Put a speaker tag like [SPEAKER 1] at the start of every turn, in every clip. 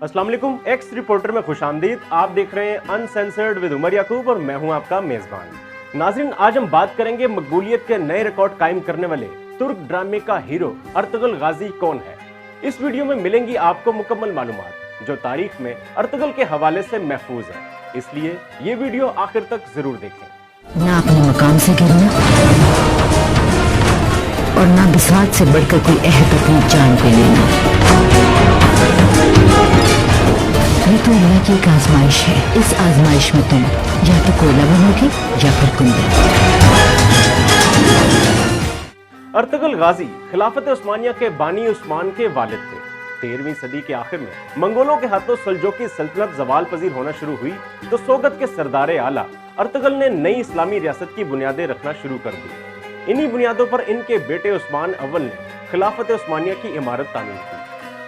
[SPEAKER 1] अस्सलाम वालेकुम, x reporter में खुशामदीद। आप देख रहे हैं अनसेंसर्ड विद उमर याकूब और मैं हूं आपका मेजबान। नाज़रीन, आज हम बात करेंगे मकबूलियत के नए रिकॉर्ड कायम करने वाले तुर्क ड्रामे का हीरो अर्तुगरुल गाजी कौन है। इस वीडियो में मिलेंगी आपको मुकम्मल मालूमात जो तारीख में अर्तुगरुल के हवाले से महफूज है, इसलिए ये वीडियो आखिर तक जरूर देखें।
[SPEAKER 2] ना अपने मकाम से गिरना और ना बिसात से बढ़कर कोई अहद अपनी जान पे लेना। ये तो अल्लाह की एक आजमाइश है। इस आजमाइश में तुम या तो कोयला बनोगे या फिर कुंदन।
[SPEAKER 1] अर्तुगरुल गाजी खिलाफत उस्मानिया के बानी उस्मान के वालिद थे। 13वीं सदी के आखिर में मंगोलों के हाथों सल्जोकी सल्तनत जवाल पजीर होना शुरू हुई तो सोगत के सरदार आला अर्तुगरुल ने नई इस्लामी रियासत की बुनियादें रखना शुरू कर दी। इन्हीं बुनियादों पर इनके बेटे उस्मान अव्वल ने खिलाफत उस्मानिया की इमारत तामीर की।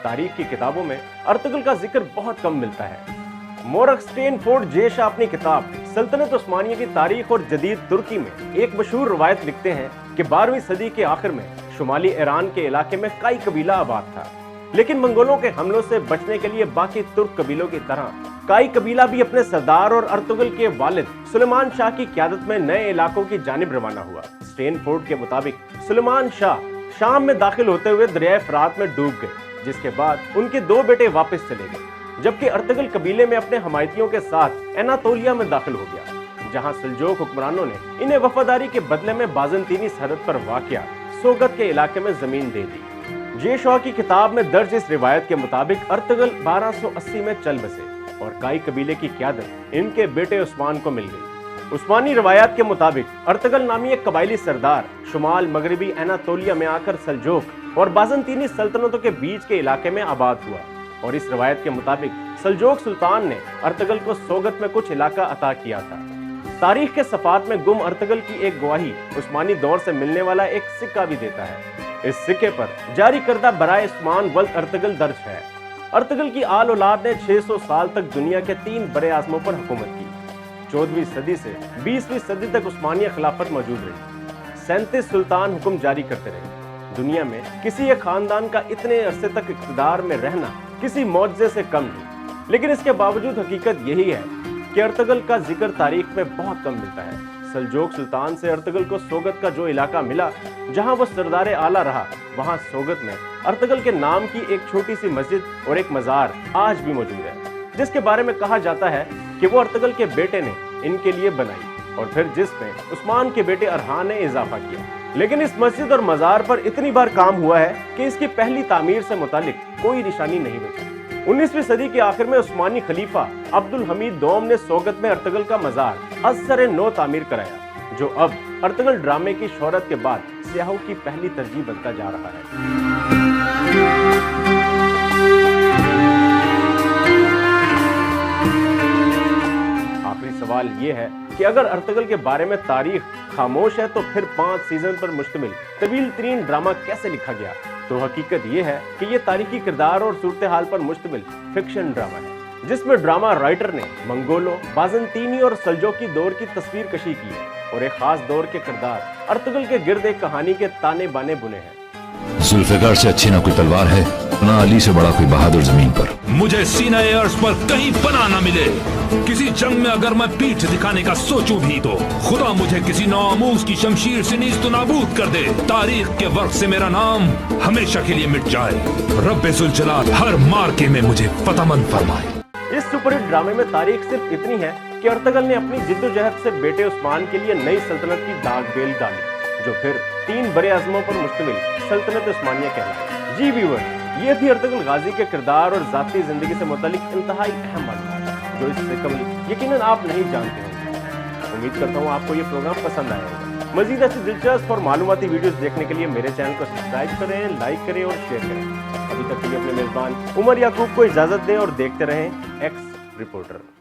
[SPEAKER 1] तारीख की किताबों में अर्तुगरुल का जिक्र बहुत कम मिलता है। मोरख स्टेनफोर्ड जेशा अपनी किताब सल्तनत उस्मानिया की तारीख और जदीद तुर्की में एक मशहूर रवायत लिखते हैं कि 12वीं सदी के आखिर में शुमाली ईरान के इलाके में काई कबीला आबाद था, लेकिन मंगोलों के हमलों से बचने के लिए बाकी तुर्क कबीलों की तरह काई कबीला भी अपने सरदार और अर्तुगरुल के वालिद सुलेमान शाह की क़यादत में नए इलाकों की जानिब रवाना हुआ। स्टेनफोर्ड के मुताबिक सुलेमान शाह शाम में दाखिल होते हुए दरिया फरात में डूब गए, जिसके बाद उनके 2 बेटे वापस चले गए, जबकि अर्तुगरुल कबीले में अपने हमायतियों के साथ एनातोलिया में दाखिल हो गया, जहां सल्जोक हुक्मरानों ने इन्हें वफादारी के बदले में बाज़ंतीनी सरहद पर वाक़िया सोगत के इलाके में जमीन दे दी। जेशा की किताब में दर्ज इस रिवायत के मुताबिक अर्तुगरुल 1280 में चल बसे और काई कबीले की क़यादत इनके बेटे उस्मान को मिल गई। उस्मानी रवायात के मुताबिक अर्तुगरुल नामी एक कबायली सरदार शुमाल मगरबी एनातोलिया में आकर सल्जोक और बाज़ंतीनी सल्तनतों के बीच के इलाके में आबाद हुआ, और इस रवायत के मुताबिक सल्जोक सुल्तान ने अर्तुगरुल को सोगत में कुछ इलाका अता किया था। तारीख के सफ़ात में गुम अर्तुगरुल की एक गवाही उस्मानी दौर से मिलने वाला एक सिक्का भी देता है। इस सिक्के पर जारी करदा बराए उस्मान वल्द अर्तुगरुल दर्ज है। अर्तुगरुल की आल औलाद ने 600 साल तक दुनिया के 3 बड़े आज़मों पर हुकूमत की। 14वीं सदी से 20वीं सदी तक उस्मानिया खिलाफत मौजूद रही। 37 सुल्तान हुक्म जारी करते रहे। दुनिया में किसी एक खानदान का इतने अरसे तक इक़्तिदार में रहना किसी मौजज़े से कम नहीं, लेकिन इसके बावजूद हकीकत यही है कि अर्तुगरुल का जिक्र तारीख में बहुत कम मिलता है। सल्जोक सुल्तान से अर्तुगरुल को सोगत का जो इलाका मिला, जहां वो सरदार आला रहा, वहां सोगत में अर्तुगरुल के नाम की एक छोटी सी मस्जिद और एक मज़ार आज भी मौजूद है, जिसके बारे में कहा जाता है कि वो अर्तुगरुल के बेटे ने इनके लिए बनाई और फिर जिसमें उस्मान के बेटे अरहान ने इजाफा किया। लेकिन इस मस्जिद और मज़ार पर इतनी बार काम हुआ है कि इसकी पहली तामीर से मुतालिक कोई निशानी नहीं बची। 19वीं सदी के आखिर में उस्मानी खलीफा अब्दुल हमीद दोम ने सोगत में अर्तुगरुल का मज़ार असर-ए-नौ तामीर कराया, जो अब अर्तुगरुल ड्रामे की शोहरत के बाद सियाहों की पहली तरजीह बनता जा रहा है। आखिरी सवाल ये है कि अगर अर्तुगरुल के बारे में तारीख खामोश है तो फिर 5 सीजन पर मुश्तमिल तवील तरीन ड्रामा कैसे लिखा गया। तो हकीकत ये है कि ये तारीखी किरदार और सूरत हाल पर मुश्तमिल फिक्शन ड्रामा है, जिसमें ड्रामा राइटर ने मंगोलों, बाज़ंतीनी और सल्जोकी दौर की तस्वीर कशी की है और एक खास दौर के किरदार अर्तुगरुल के गिर्द एक कहानी के ताने बाने बुने हैं।
[SPEAKER 3] जुल्फ़िकार से अच्छी ना कोई तलवार है, ना अली से बड़ा कोई बहादुर जमीन पर।
[SPEAKER 4] मुझे सीने अर्श पर कहीं पनाह न मिले। किसी जंग में अगर मैं पीठ दिखाने का सोचूं भी तो खुदा मुझे किसी नामूस की शमशीर से नीज़ तो नाबूद कर दे। तारीख के वर्क से मेरा नाम हमेशा के लिए मिट जाए। रब्बे जुल जलाल हर मार्के में मुझे फतमंद फरमाए।
[SPEAKER 1] इस सुपरहिट ड्रामे में तारीख सिर्फ इतनी है कि अर्तुगरुल ने अपनी जिद्दोजहद से बेटे उस्मान के लिए नई सल्तनत की दाग बेल डाली, जो फिर 3 बड़े आज़मों पर मुश्तमिल सल्तनत उस्मानिया कहलाई। जी व्यूअर्स, ये थी अर्तुगरुल गाजी के किरदार और ज़ाती ज़िंदगी से मुतालिक इंतहाई अहम मालूमात जो इससे कबल यकीनन आप नहीं जानते होंगे। उम्मीद करता हूँ आपको ये प्रोग्राम पसंद आया होगा। मज़ीद ऐसी दिलचस्प और मालूमाती वीडियोस देखने के लिए मेरे चैनल को सब्सक्राइब करें, लाइक करें और शेयर करें। अभी तक के लिए अपने मेज़बान उमर याकूब को इजाज़त दें और देखते रहें एक्स रिपोर्टर।